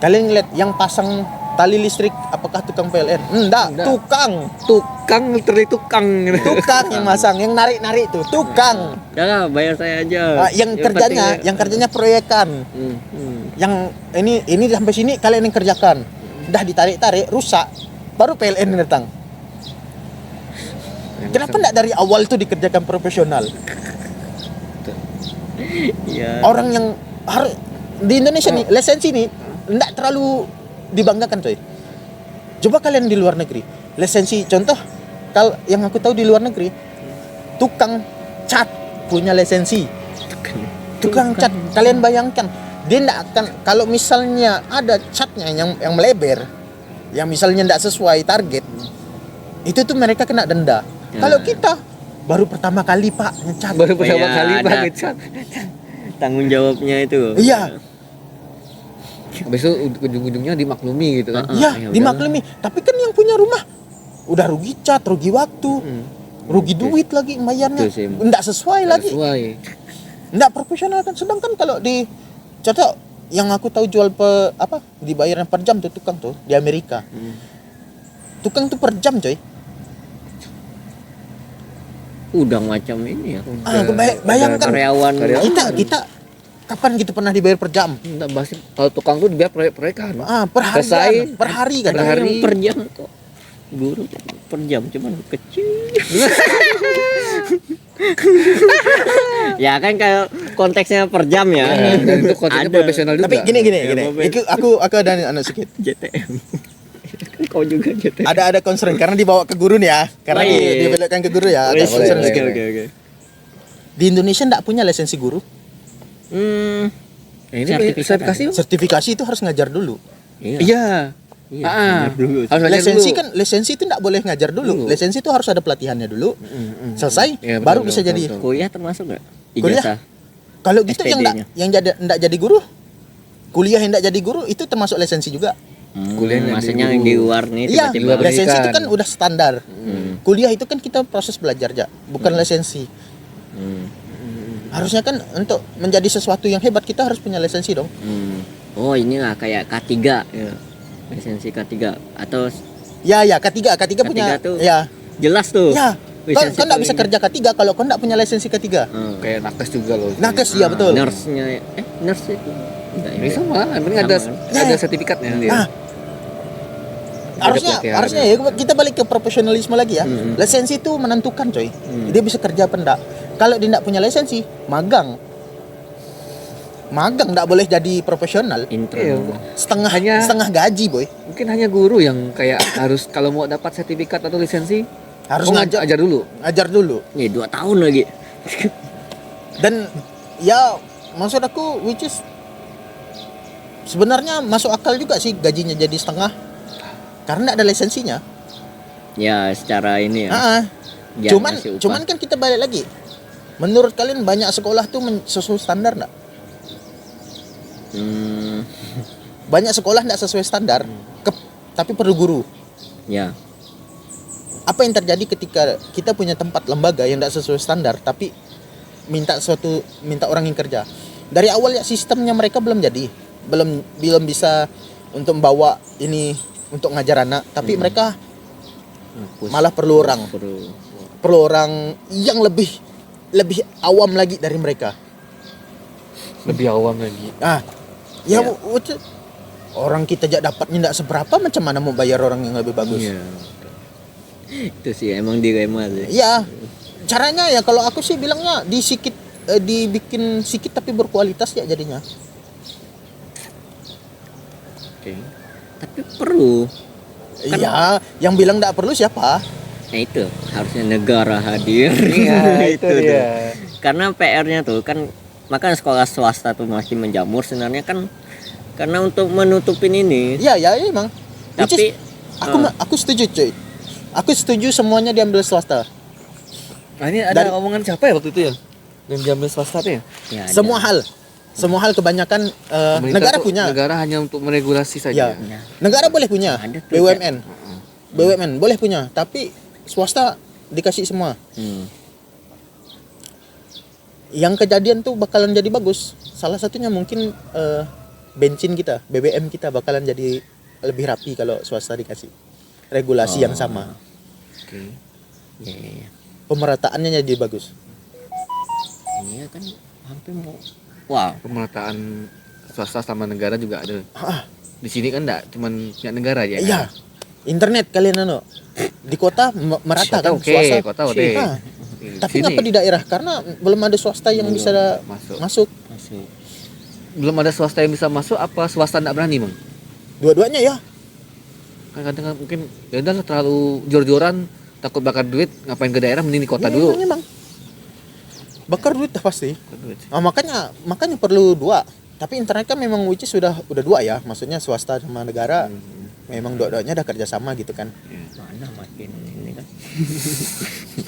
Kalian lihat yang pasang tali listrik apakah tukang PLN? Enggak. Tukang Yang masang, yang narik tuh tukang. Udah lah, bayar saya aja. Yang kerjanya proyekan. Yang ini sampai sini kalian yang kerjakan. Udah ditarik rusak, baru PLN datang. Kenapa enggak dari awal tuh dikerjakan profesional? Iya. Orang yang harus di Indonesia nih lisensi nih enggak terlalu dibanggakan coy. Coba kalian di luar negeri, lisensi contoh kalau yang aku tahu di luar negeri, tukang cat punya lisensi. Tukang cat, kalian bayangkan, dia enggak akan kalau misalnya ada catnya yang melebar, yang misalnya enggak sesuai target, itu tuh mereka kena denda. Kalau kita baru pertama kali Pak ngecat. Ngecat. Tanggung jawabnya itu. Iya. Habis itu ujung-ujungnya dimaklumi gitu kan. Iya, dimaklumi. Tapi kan yang punya rumah udah rugi cat, rugi waktu, rugi duit lagi bayarnya. Enggak sesuai lagi. Enggak profesional kan. Sedangkan kalau di contoh yang aku tahu jual dibayarnya per jam tuh tukang tuh di Amerika. Tukang tuh per jam coy. Udah macam ini ya. Bayangkan karyawan. Kita kapan kita pernah dibayar per jam? Enggak pasti. Kalau tukang tuh dibayar proyek-proyekan. Per hari. Per hari kan. Per jam kok. Guru per jam cuman kecil. Ya kan kalau konteksnya per jam ya. Dan itu konteksnya profesional juga. Tapi gini. Aku ada anak sedikit. JTM. Kau juga JTM. Ada concern karena dibawa ke guru nih ya. Karena dibelokkan ke guru ya. Ada concern. Oke. Di Indonesia enggak punya lisensi guru. Ini sertifikasi itu harus ngajar dulu. Iya. Harus lisensi itu enggak boleh ngajar dulu. Lisensi itu harus ada pelatihannya dulu. Selesai baru bisa jadi. Kuliah termasuk enggak? Kuliah. Kalau gitu yang enggak jadi guru. Kuliah yang enggak jadi guru itu termasuk lisensi juga. Kuliah maksudnya yang di luar nih tiba-tiba. Lisensi itu kan udah standar. Kuliah itu kan kita proses belajar aja, bukan lisensi. Harusnya kan untuk menjadi sesuatu yang hebat kita harus punya lisensi dong. Oh inilah kayak K3 ya. Lisensi K3 atau Ya K3 punya tuh, ya. Jelas tuh. Ya. Kau enggak bisa kerja K3 kalau kau enggak punya lisensi K3. Kayak nakes juga loh. Nakes ya betul. Nurse-nya nurse itu. Ini sama, penting ada sertifikatnya dia. Harusnya ya kita balik ke profesionalisme lagi ya. Lisensi itu menentukan coy. Dia bisa kerja apa enggak. Kalau dia enggak punya lisensi, magang enggak boleh jadi profesional. Setengah gaji boy. Mungkin hanya guru yang kayak harus kalau mau dapat sertifikat atau lisensi harus ajar dulu. Nih 2 tahun lagi. Dan ya maksud aku which is sebenarnya masuk akal juga sih gajinya jadi setengah karena ada lisensinya. Ya secara ini ya. Cuman kan kita balik lagi. Menurut kalian banyak sekolah tuh sesuai standar enggak? Banyak sekolah enggak sesuai standar, tapi perlu guru. Ya. Apa yang terjadi ketika kita punya tempat lembaga yang enggak sesuai standar tapi minta orang yang kerja? Dari awal ya sistemnya mereka belum jadi. Belum bisa untuk membawa ini untuk ngajar anak, tapi mereka malah perlu orang yang lebih awam lagi dari mereka. Lebih awam lagi. Orang kita dapatnya enggak seberapa, macam mana mau bayar orang yang lebih bagus? Iya. Itu sih emang dilema sih. Iya. Caranya ya kalau aku sih bilangnya dibikin sikit tapi berkualitas ya jadinya. Oke. Tapi perlu. Iya, yang bilang enggak perlu siapa? Nah itu harusnya negara hadir. Iya, itu dia. Karena PR-nya tuh kan makanya sekolah swasta tuh masih menjamur sebenarnya kan karena untuk menutupin ini. Iya emang. Tapi aku setuju cuy. Aku setuju semuanya diambil swasta. Nah, ini ada omongan siapa ya waktu itu ya? Yang diambil swasta tuh ya? Ya semua hal kebanyakan negara punya. Negara hanya untuk meregulasi saja. Ya. Negara boleh punya. BUMN boleh punya, tapi swasta dikasih semua. Yang kejadian tuh bakalan jadi bagus. Salah satunya mungkin bensin kita, BBM kita bakalan jadi lebih rapi kalau swasta dikasih regulasi yang sama. Oke. Iya, iya. Pemerataannya jadi bagus. Iya kan hampir mau. Wah, Pemerataan swasta sama negara juga ada. Ah, Di sini kan enggak cuman punya negara aja. iya. Internet kalian di kota merata Kota kan oke, swasta. kota oke. Ah, Di tapi sini ngapa di daerah? Karena belum ada swasta yang Belum bisa masuk. masuk. masuk. belum ada swasta yang bisa masuk, apa swasta enggak berani, Bang? Dua-duanya ya. Kan kadang mungkin ya udah terlalu jor-joran, takut bakar duit, ngapain ke daerah, mending di kota Ya, dulu. Memang. Bakar duit dah pasti. Bakar duit. Makanya perlu dua. Tapi internet kan memang which is udah dua ya. Maksudnya swasta sama negara memang dua-duanya udah kerjasama gitu kan. Mana makin ini kan.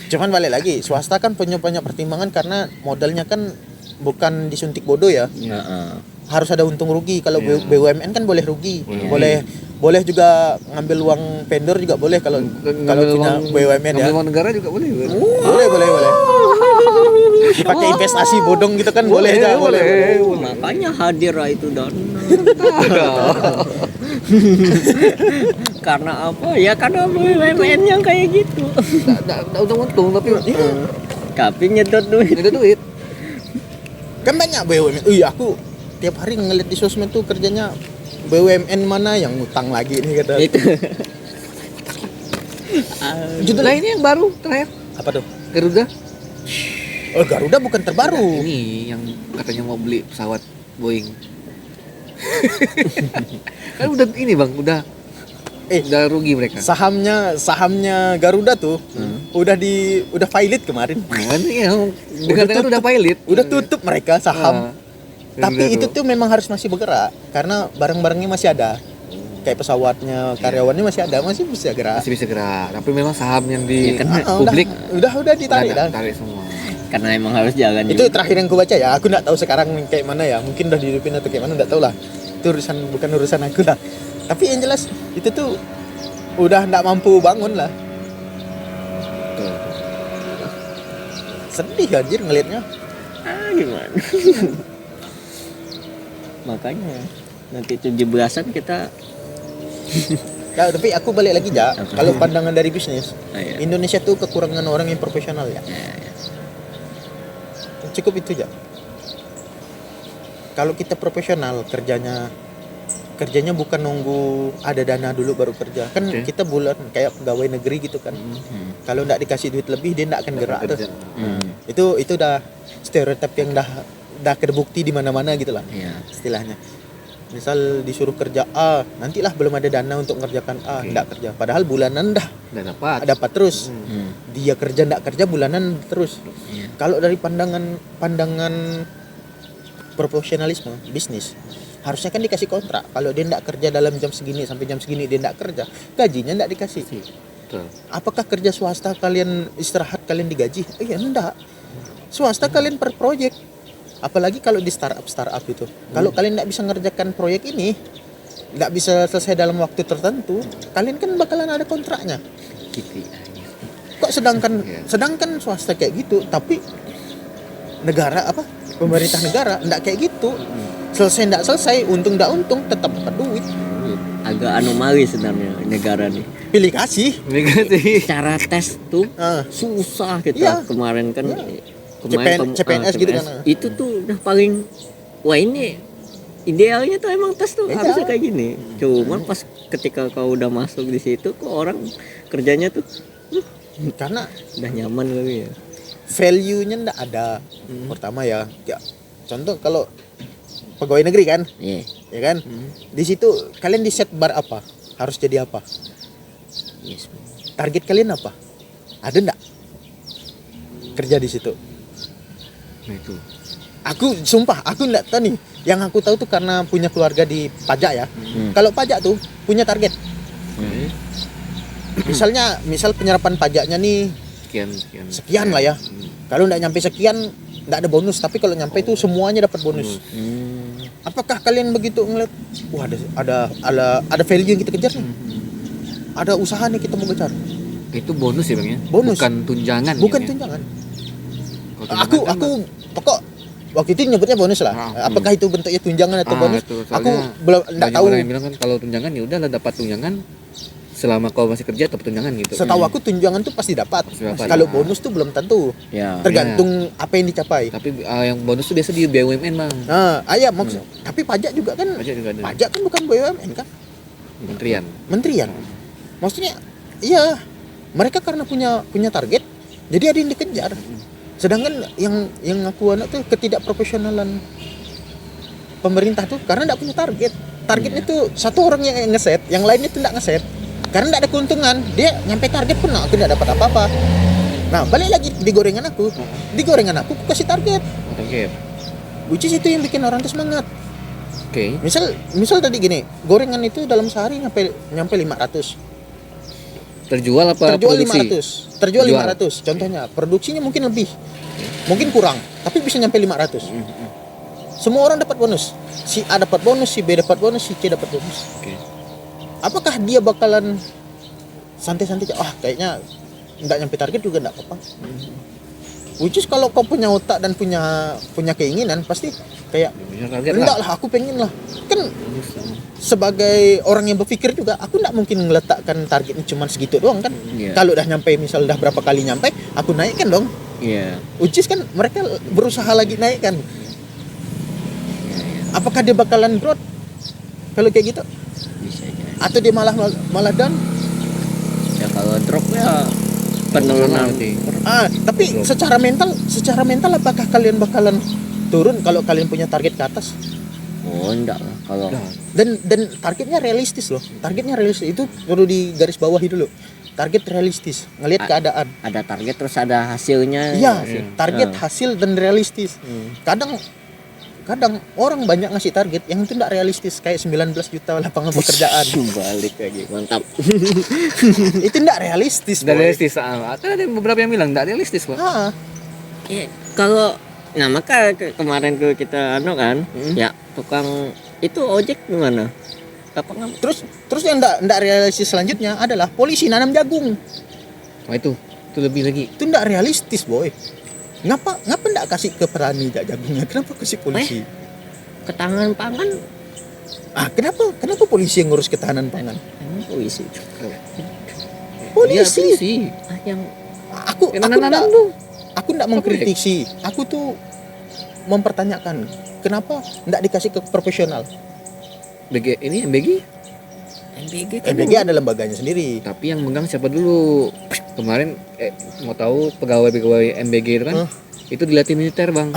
Cuman balik lagi, swasta kan punya banyak pertimbangan karena modalnya kan bukan disuntik bodoh ya. Heeh. Harus ada untung rugi. Kalau Iya. BUMN kan boleh rugi. Boleh. Boleh juga ngambil uang vendor juga boleh kalau punya BUMN ya. Ngambil uang negara juga boleh. Boleh. Dipakai investasi bodong gitu kan boleh aja, boleh. Makanya hadir lah itu dana. Karena apa? Ya karena BUMN yang kayak gitu. Enggak untung tapi Tapi nyedot duit. ada duit. Kan banyak BUMN. Aku tiap hari ngeliat di sosmed tuh kerjanya BUMN mana yang ngutang lagi nih kata. Itu. Judul Nah ini yang baru terakhir apa tuh? Garuda. Oh, Garuda bukan terbaru. Ini yang katanya mau beli pesawat Boeing. Kan udah ini Bang, udah rugi mereka. Sahamnya Garuda tuh udah pilot kemarin. Kan ya, bukan kan udah pilot. Udah tutup mereka saham. Tapi Garuda itu tuh. tuh memang harus masih bergerak karena barang-barangnya masih ada. Kayak pesawatnya, karyawannya masih ada, masih bisa gerak. Masih bisa gerak, tapi memang saham yang di Ya, kan publik udah ditarik dah. tarik semua. Karena emang harus jalan Itu juga. terakhir yang ku baca ya. Aku nggak tahu sekarang kayak mana ya. Mungkin udah dihidupin atau kayak mana nggak tahu lah. Itu bukan urusan aku lah. Tapi yang jelas itu tuh udah nggak mampu bangun lah. Sedih anjir ngelihatnya. Gimana? Makanya nanti 17-an kita Nah, tapi aku balik lagi ya. Kalau pandangan dari bisnis, iya. Indonesia tuh kekurangan orang yang profesional ya. Cukup itu aja. Kalau kita profesional kerjanya bukan nunggu ada dana dulu baru kerja. Kan Oke. kita bulan kayak pegawai negeri gitu kan. Kalau nggak dikasih duit lebih dia nggak akan gerak tuh. Itu udah stereotip yang dah terbukti di mana-mana gitu lah Iya. istilahnya. Misal disuruh kerja A, nantilah belum ada dana untuk mengerjakan A, Oke. nggak kerja. Padahal bulanan Udah dapat. dapat terus. Dia kerja nggak kerja bulanan terus. Iya. Kalau dari pandangan profesionalisme bisnis, harusnya kan dikasih kontrak. Kalau dia nggak kerja dalam jam segini sampai jam segini dia nggak kerja, gajinya nggak dikasih. Betul. Apakah kerja swasta kalian istirahat kalian digaji? Iya enggak. Swasta kalian per proyek. Apalagi kalau di startup itu. Kalau kalian nggak bisa ngerjakan proyek ini, nggak bisa selesai dalam waktu tertentu, kalian kan bakalan ada kontraknya. Kok sedangkan swasta kayak gitu, tapi negara pemerintah negara nggak kayak gitu. Selesai untung tetap dapat duit. Agak anomali sebenarnya negara nih. Pilih kasih. Cara tes tuh susah kita Iya. kemarin kan. CPNS gitu kan. Itu tuh udah paling wah ini idealnya tuh emang tes tuh Iya. harusnya kayak gini. Cuman pas ketika kau udah masuk di situ kok orang kerjanya tuh Karena udah nyaman kali ya. value-nya nggak ada. Pertama ya, contoh kalau pegawai negeri kan, Iya. ya kan, di situ kalian di set bar apa, harus jadi apa, Yes. target kalian apa, ada nggak kerja di situ? Nah itu. Aku sumpah, aku nggak tahu nih. Yang aku tahu tuh karena punya keluarga di pajak ya. Kalau pajak tuh punya target. Misal penyerapan pajaknya nih sekian lah ya. Kalau nggak nyampe sekian nggak ada bonus, tapi kalau nyampe itu semuanya dapat bonus. Apakah kalian begitu ngeliat? Wah ada value yang kita kejar nih. Ada usaha nih kita mau kejar. Itu bonus ya Bang ya? Bonus. Bukan tunjangan. Bukan gitu ya? tunjangan. Kalau tunjangan kan Aku pokok Waktu itu nyebutnya bonus lah. Apakah itu bentuknya tunjangan atau bonus? Itu, Aku soalnya belum enggak banyak tahu. orang yang bilang kan kalau tunjangan ya udahlah dapat tunjangan selama kau masih kerja dapat tunjangan gitu. Setahu aku tunjangan tuh pasti dapat. Pasti dapat. Kalau bonus tuh belum tentu. Ya. Tergantung apa yang dicapai. Tapi yang bonus tuh biasa di BUMN bang. Nah, maksud. Tapi pajak juga kan. Pajak juga ada. Pajak kan bukan BUMN kan? Kementerian. Menterian. Maksudnya, iya, mereka karena punya target, jadi ada yang dikejar. Sedangkan yang aku anak tuh ketidakprofesionalan pemerintah tuh karena enggak punya target. Targetnya tuh satu orang yang ngeset, yang lainnya tuh enggak ngeset. Karena enggak ada keuntungan, dia nyampe target pun aku tidak dapat apa-apa. Nah, balik lagi di gorengan aku. Di gorengan aku kasih target. Oke. Which is itu yang bikin orang tuh semangat. Oke. Misal tadi gini, gorengan itu dalam sehari nyampe 500. Terjual apa Terjual produksi? 500. Terjual 500. Contohnya, produksinya mungkin lebih. Mungkin kurang, tapi bisa nyampe 500. Semua orang dapat bonus. Si A dapat bonus, si B dapat bonus, si C dapat bonus. Oke. Apakah dia bakalan santai-santai? Kayaknya nggak nyampe target juga nggak apa-apa. Which is kalau kau punya otak dan punya keinginan, pasti kayak Punya target enggak lah. lah, aku pengen lah. Kan sebagai orang yang berpikir juga, aku nggak mungkin ngeletakkan targetnya cuma segitu doang kan. Iya. Kalau udah nyampe, misal udah berapa kali nyampe, aku naikkan dong. Iya. Which is kan mereka berusaha lagi naikkan. Apakah dia bakalan growth kalau kayak gitu? Bisa jadi. Atau dia malah down? Ya kalau drop ya penurunan. Berarti. Tapi secara mental apakah kalian bakalan turun kalau kalian punya target ke atas? Oh enggak lah kalau Dan targetnya realistis loh. Targetnya realistis, itu perlu digaris bawahi dulu. Target realistis, ngelihat keadaan. ada target terus ada hasilnya. Iya, target, hasil dan realistis. Kadang orang banyak ngasih target yang itu enggak realistis, kayak 19 juta lapangan pekerjaan. Balik lagi, mantap. Itu enggak realistis. Tidak boy. realistis. Kan ada beberapa yang bilang tidak realistis bang. Ya, kalau maka kemarin tuh kita kan, ya tukang itu ojek gimana? Lapangan Terus yang enggak realistis selanjutnya adalah polisi nanam jagung. Wah itu lebih lagi. Itu enggak realistis, boy. Ngapa enggak kasih ke petani jagungnya? Kenapa kasih polisi? ketahanan pangan Kenapa polisi yang ngurus ketahanan pangan? emang polisi. Iya, Polisi. Yang Aku enggak mengkritisi. Aku tuh mempertanyakan kenapa enggak dikasih ke profesional. MBG. MBG kan MBG ada lembaganya sendiri. Tapi yang megang siapa dulu? Kemarin mau tahu pegawai MBG itu kan? Itu dilatih militer bang.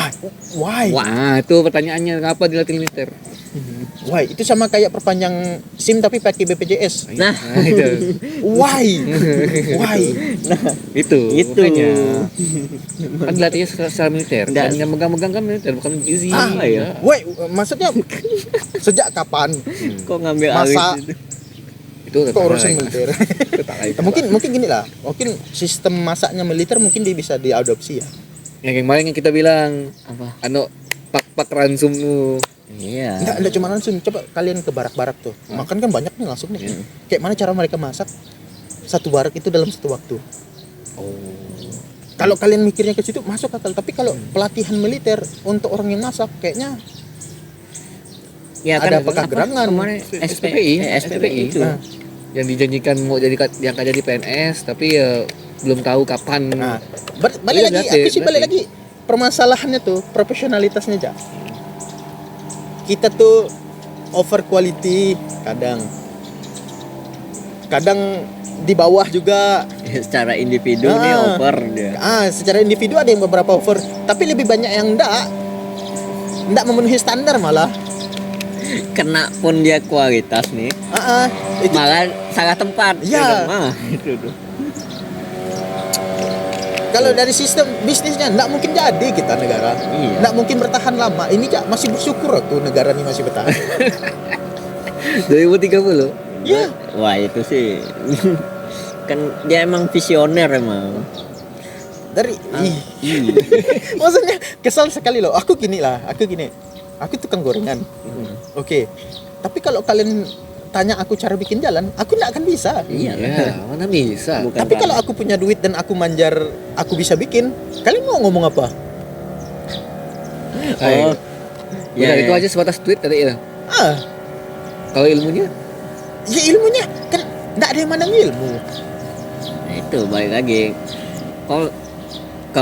Why? Wah itu pertanyaannya, kenapa dilatih militer? Why? Itu sama kayak perpanjang SIM tapi pakai BPJS. Nah. Itu. Why? Why? itu makanya. Kan dilatihnya secara militer. Dan yang megang-megang kan militer, bukan gizi. ya. Why? Maksudnya sejak kapan? Kok ngambil Masa- alih itu? Itu Kok urusan militer? mungkin gini lah. Mungkin sistem masaknya militer mungkin dia bisa diadopsi ya. Yang kemarin yang kita bilang Apa? pak ransum lu. Iya. Enggak cuma langsung. Coba kalian ke barak-barak tuh. Makan kan banyak nih langsung nih. Kayak mana cara mereka masak satu barak itu dalam satu waktu. Kalau kalian mikirnya ke situ masuk akal. Tapi kalau pelatihan militer untuk orang yang masak kayaknya Ya ada apakah gerangan? Kemarin SPPI itu. Yang dijanjikan mau diangkat jadi PNS tapi ya belum tahu kapan. Nah, balik lagi, aku sih balik lagi. Permasalahannya tuh profesionalitasnya aja. Kita tuh over quality kadang di bawah juga. Secara individu nih over dia. Secara individu ada yang beberapa over, tapi lebih banyak yang enggak memenuhi standar malah. Kena pun dia kualitas nih. Itu Malah salah tempat. Iya. Itu tuh. kalau dari sistem bisnisnya enggak mungkin jadi kita negara. Iya. Enggak mungkin bertahan lama. Ini masih bersyukur tuh negara ini masih bertahan. 2030. Iya. Wah itu sih. Kan dia emang visioner emang. Dari maksudnya kesal sekali loh. Aku gini. Aku tukang gorengan. Oke. Tapi kalau kalian tanya aku cara bikin jalan, aku nggak akan bisa. Iya. Ya, mana bisa. Bukan Tapi kalau aku punya duit dan aku manjar, aku bisa bikin. Kalian mau ngomong apa? Oh. Ya, itu aja sebatas tweet tadi ya. Ah, Kalau ilmunya ya ilmunya kan enggak ada yang mandang ilmu. Nah, itu balik lagi. Kalau ke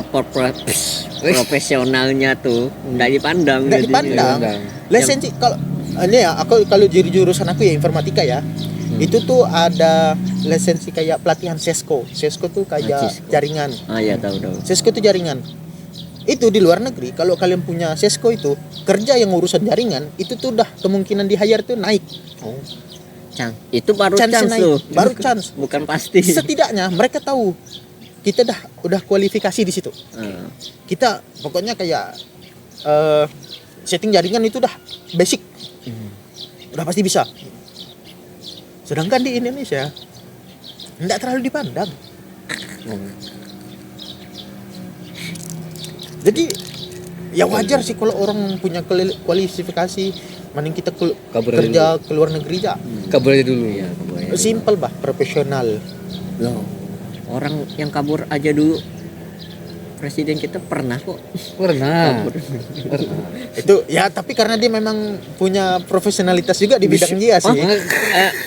profesionalnya tuh nggak dipandang. Nggak jadinya. dipandang. Lisensi kalau ini ya, aku kalau jadi jurusan aku ya informatika ya. Itu tuh ada lisensi kayak pelatihan Cisco. Cisco tuh kayak Cisco. jaringan. Ah ya tahu. Cisco itu jaringan. Itu di luar negeri kalau kalian punya Cisco itu kerja yang urusan jaringan itu tuh udah kemungkinan di hire tuh naik. Itu baru chance naik. tuh. Baru chance. Bukan pasti. Setidaknya mereka tahu kita udah kualifikasi di situ. Ah. Kita pokoknya kayak setting jaringan itu udah basic. Udah pasti bisa. Sedangkan di Indonesia enggak terlalu dipandang. Jadi ya wajar sih kalau orang punya kualifikasi, mending kita Kabur kerja ke luar negeri aja. kabur aja dulu. Iya, kebayang. Simple bah, profesional. Loh, orang yang kabur aja dulu presiden kita pernah kok Pernah. kabur. Itu ya tapi karena dia memang punya profesionalitas juga di bidang dia sih.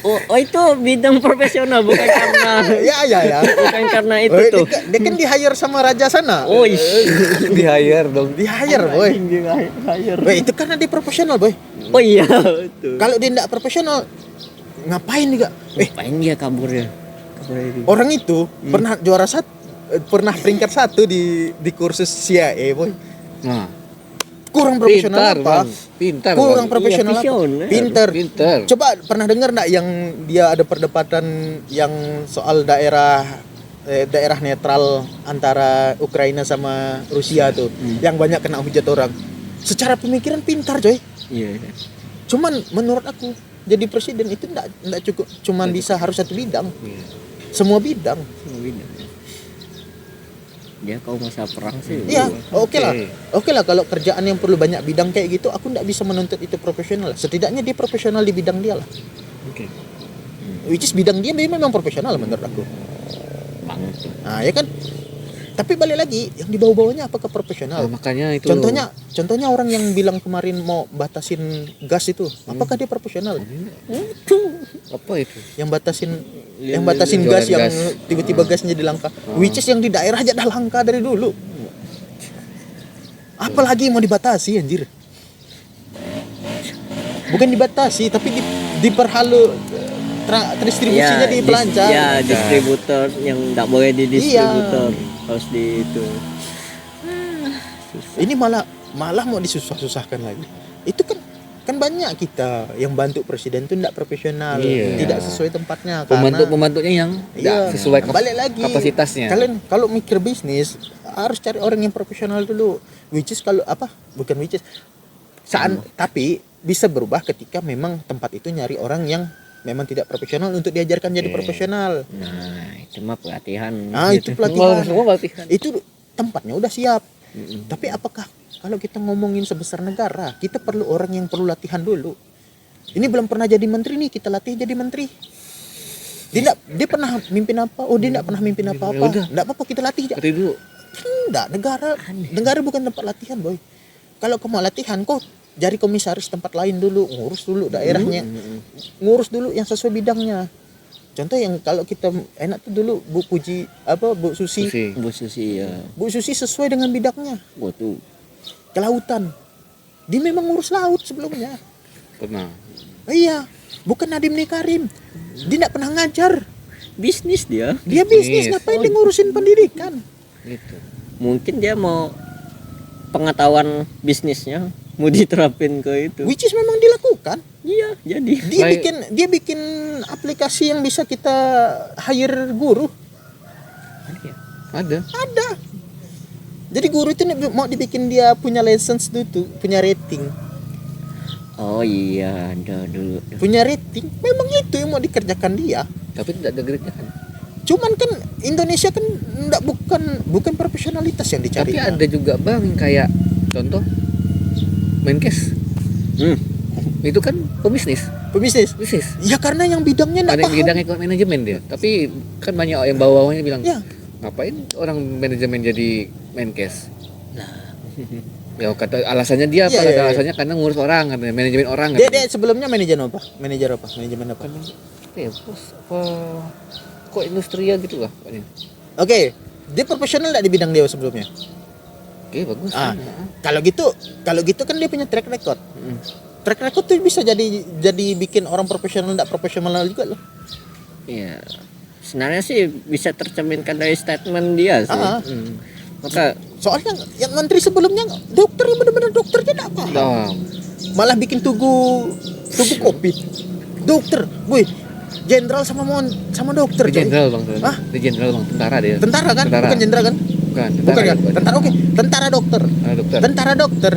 Oh itu bidang profesional bukan karena Ya. bukan karena itu Boy, tuh. dia kan di hire sama raja sana. Oh Di hire dong. Di hire boy. Boy, itu karena dia profesional boy. Oh iya betul. Kalau dia tidak profesional ngapain juga? Ngapain dia kabur ya? Kabur dari Orang itu pernah juara pernah peringkat 1 di kursus CIA boy. Nah, Kurang profesional pintar, apa? Bang. Pintar. Kurang Bang. profesional apa? visioner. Pinter. Pintar. Coba pernah dengar nggak yang dia ada perdebatan yang soal daerah netral antara Ukraina sama Rusia tuh, yang banyak kena hujat orang. Secara pemikiran pintar coy. Iya. Cuman menurut aku jadi presiden itu enggak cukup cuman bisa harus satu bidang. Iya. Semua bidang. Dia kalau masa perang sih. Iya, oke lah. Oke. Oke lah kalau kerjaan yang perlu banyak bidang kayak gitu, aku enggak bisa menuntut itu profesional. Setidaknya dia profesional di bidang dia lah. Oke. Which is bidang dia memang profesional menurut aku. Banget. Nah, ya kan? Tapi balik lagi, yang dibawa-bawanya apakah profesional? Nah, makanya itu. Contohnya orang yang bilang kemarin mau batasin gas itu, apakah dia profesional? Apa itu? Yang batasin Jualan gas yang gas. tiba-tiba gasnya jadi langka. Which is yang di daerah aja dah langka dari dulu. Apalagi mau dibatasi anjir. Bukan dibatasi tapi diperhalu distribusinya dipelancar. Ya distributor yang nggak boleh di distributor harus di itu. Ini malah mau disusah-susahkan lagi. Itu kan banyak kita yang bantu presiden itu tidak profesional, Iya. tidak sesuai tempatnya karena Pembantunya yang iya, nggak sesuai balik lagi kapasitasnya. Kalian kalau mikir bisnis harus cari orang yang profesional dulu. Which is tapi bisa berubah ketika memang tempat itu nyari orang yang memang tidak profesional untuk diajarkan jadi profesional. Nah itu mah pelatihan. Nah, itu pelatihan. Semua pelatihan. Itu tempatnya udah siap. Tapi apakah kalau kita ngomongin sebesar negara, kita perlu orang yang perlu latihan dulu. Ini belum pernah jadi menteri nih, kita latih jadi menteri. Dia pernah mimpin apa? Oh, dia enggak pernah mimpin apa-apa. Enggak apa-apa kita latih. Latih dulu. Enggak, negara bukan tempat latihan, boy. Kalau kamu latihan kok jadi komisaris tempat lain dulu, ngurus dulu daerahnya. Ngurus dulu yang sesuai bidangnya. Contoh yang kalau kita enak tuh dulu Bu Susi. Bu Susi ya. Bu Susi sesuai dengan bidangnya. Gua tuh Kelautan. Dia memang ngurus laut sebelumnya. Pernah. Iya, bukan Nadiem Makarim. Dia enggak pernah ngajar. bisnis dia. Dia bisnis, ngapain dia ngurusin pendidikan? Gitu. Mungkin dia mau pengetahuan bisnisnya mau diterapin ke itu. Which is memang dilakukan. Iya, jadi Dia bikin aplikasi yang bisa kita hire guru. Ada. Jadi guru itu mau dibikin dia punya license dulu, punya rating. oh iya, ada dulu. Punya rating. Memang itu yang mau dikerjakan dia. Tapi tidak ada kerjaan. Cuman kan Indonesia kan bukan profesionalitas yang dicari. Tapi ada juga bang kayak contoh Menkes. Itu kan pebisnis. Bisnis. Ya karena yang bidangnya enggak Ada yang paham. bidang ekonomi manajemen dia. Tapi kan banyak yang bawah-bawahnya bilang, Ya. ngapain orang manajemen jadi Menkes? Ya kata alasannya dia apa? Iya, iya. Alasannya karena ngurus orang, karena manajemen orang. Dia sebelumnya manajer apa? Manajemen apa? Apa ya, bos apa? Kok industrial gitu lah pokoknya. Oke, dia profesional enggak di bidang dia sebelumnya? Oke, bagus. Kalau gitu kan dia punya track record. Mm. Track record tuh bisa jadi bikin orang profesional enggak profesional juga loh. Iya. Sebenarnya sih bisa tercerminkan dari statement dia sih. Maka Soalnya yang menteri sebelumnya dokter yang benar-benar dokter dia enggak paham. Nah, Malah bikin tugu Covid. Dokter, boy. Jenderal sama dokter. dia jenderal bang, Hah? dia jenderal bang, tentara dia. Tentara kan? Tentara. Bukan jenderal kan? Bukan, Bukan ya, kan? Tentara oke. Tentara dokter. dokter. Tentara dokter.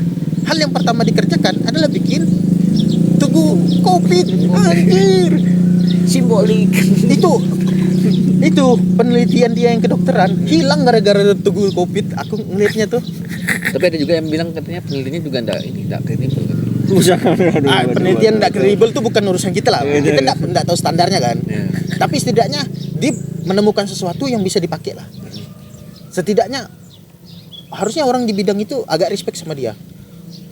Hal yang pertama dikerjakan adalah bikin tugu Covid. Anjir. simbolik. Itu penelitian dia yang kedokteran hilang gara-gara tugu Covid. Aku ngelihatnya tuh. Tapi ada juga yang bilang katanya penelitiannya juga enggak kredibel. Penelitian enggak kredibel tuh bukan urusan kita lah. Kita enggak tahu standarnya kan. Ya. Tapi setidaknya dia menemukan sesuatu yang bisa dipakai lah. Setidaknya harusnya orang di bidang itu agak respect sama dia.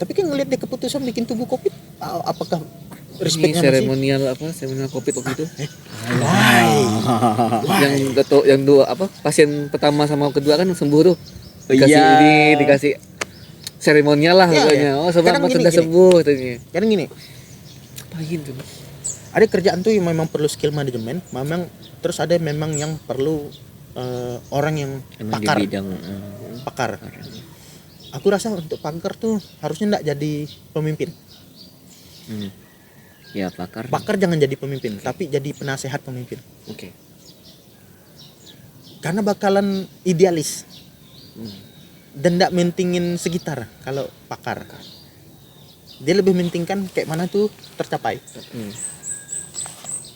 Tapi kan ngelihat dia keputusan bikin tugu Covid, apakah respectnya masih? Seremonial Covid waktu itu. Yang dua apa? Pasien pertama sama kedua kan sembuh tuh. Dikasih seremonial lah katanya. Oh, sebab sudah sembuh katanya. Kadang gini. Apain tuh? Ada kerjaan tuh yang memang perlu skill manajemen, memang terus ada memang yang perlu orang yang pakar. Di bidang Pakar. Aku rasa untuk pakar tuh harusnya enggak jadi pemimpin. Ya pakar. Pakar jangan jadi pemimpin, tapi jadi penasehat pemimpin. Oke. Karena bakalan idealis. Dan enggak mentingin sekitar kalau pakar. Dia lebih mentingkan kayak mana tuh tercapai.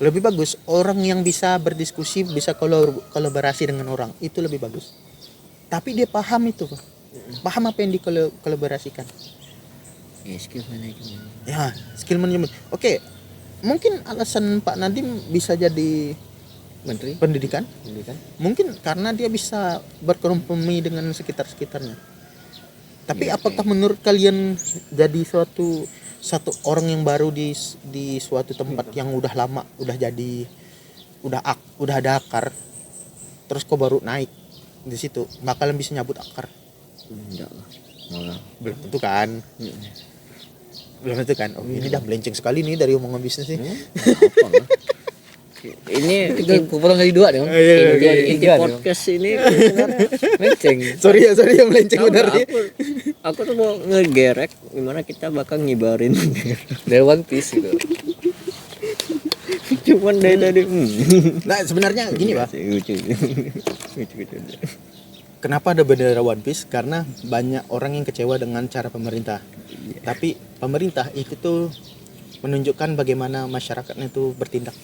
Lebih bagus orang yang bisa berdiskusi, bisa kolaborasi dengan orang, itu lebih bagus. Tapi dia paham itu, paham apa yang dikolaborasikan. Ya, skill manajemen. Ya, skill manajemen. Oke, mungkin alasan Pak Nadiem bisa jadi Menteri pendidikan. Mungkin karena dia bisa berkompromi dengan sekitar-sekitarnya. Tapi apakah menurut kalian jadi satu orang yang baru di suatu tempat yang udah lama, udah ada akar, terus kok baru naik di situ, bakalan bisa nyabut akar? Enggak lah. Malah. Belum tentu kan? Oh, ini dah melenceng sekali nih dari omongan bisnis nih. Apa lah. Ini potong kali dua dong. inti podcast ini sebenarnya Melenceng. sorry yang melenceng benar nih. Aku tuh mau ngegerek gimana kita bakal ngibarin Dari One Piece gitu. cuman dari tadi Nah, sebenarnya gini, Pak. lucu. Kenapa ada bendera One Piece? Karena banyak orang yang kecewa dengan cara pemerintah. Tapi pemerintah itu tuh menunjukkan bagaimana masyarakatnya itu bertindak.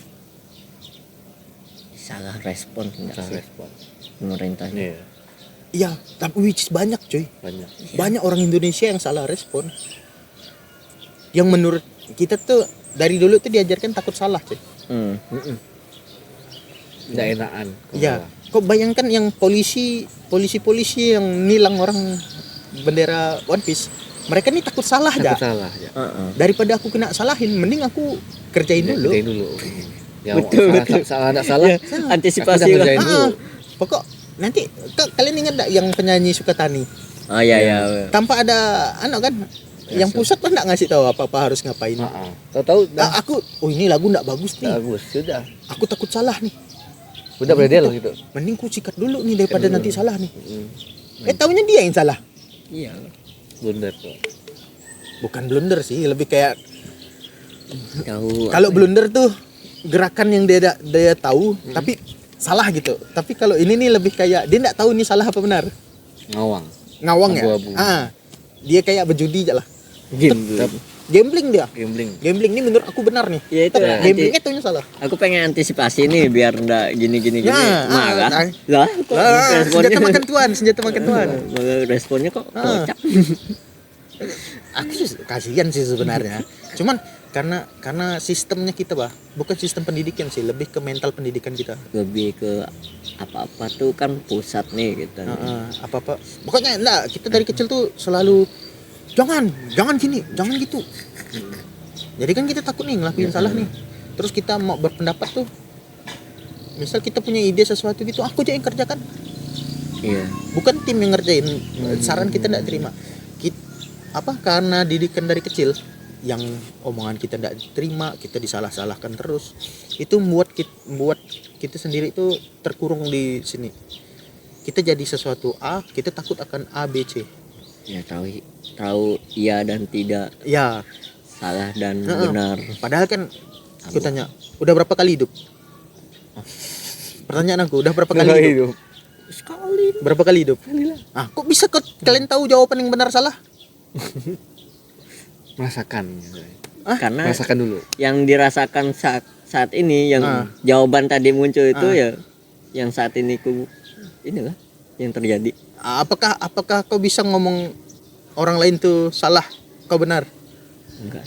Salah respon enggak sih pemerintahnya. Iya, tapi which is banyak cuy. Banyak orang Indonesia yang salah respon. Yang menurut kita tuh dari dulu tuh diajarkan takut salah cuy. Nggak enakan. Iya. Kok bayangkan yang polisi yang nilang orang bendera One Piece. Mereka nih takut salah dah. Salah ya. Daripada aku kena salahin, mending aku kerjain dulu. Ya, Betul. Salah enggak salah. Antisipasi Aku udah lah. ngerjain dulu. Pokok nanti kalian ingat enggak yang penyanyi Sukatani? Oh iya. Tanpa ada kan yang pusat kan enggak ngasih tahu apa-apa harus ngapain. Tahu Aku ini lagu enggak bagus nih. bagus sudah. Aku takut salah nih. Udah beredel gitu. Mending ku sikat dulu nih daripada nanti salah nih. Taunya dia yang salah. Iya. Blunder tuh. Bukan blunder sih, lebih kayak Tahu. kalau blunder tuh gerakan yang dia tahu tapi salah gitu. Tapi kalau ini nih lebih kayak dia enggak tahu ini salah apa benar. Ngawang ya. Abu-abu. Dia kayak berjudi aja lah. Gambling dia. Gambling. Gambling ini menurut aku benar nih. Ya itu. Gamblingnya tuhnya salah. Aku pengen antisipasi nih biar enggak gini. Marah. Lah, kok Senjata makan tuan. Responnya kok kocak. Aku sih kasihan sih sebenarnya. Cuman karena sistemnya kita, Bah, bukan sistem pendidikan sih, lebih ke mental pendidikan kita. Lebih ke apa-apa tuh kan pusat nih gitu. Apa-apa. Pokoknya enggak, kita dari kecil tuh selalu jangan gini, jangan gitu. Jadi kan kita takut nih ngelakuin salah nih. Terus kita mau berpendapat tuh, misal kita punya ide sesuatu gitu, aku aja yang kerjakan, Iya. bukan tim yang ngerjain. Saran kita tidak terima. Karena didikan dari kecil yang omongan kita tidak diterima, kita disalah-salahkan terus, itu membuat kita sendiri itu terkurung di sini. Kita jadi sesuatu A, kita takut akan A, B, C. Ya tahu iya dan tidak, Ya, salah dan Heeh. benar. padahal kan aku tanya, udah berapa kali hidup? Pertanyaan aku, udah berapa kali hidup? Sekali. Berapa kali hidup? Kok bisa kalian tahu jawaban yang benar salah? Merasakan. Karena Merasakan dulu. yang dirasakan saat ini, yang Ah. jawaban tadi muncul itu Ah. ya yang saat ini inilah yang terjadi. Apakah kau bisa ngomong orang lain tuh salah, kau benar? Enggak.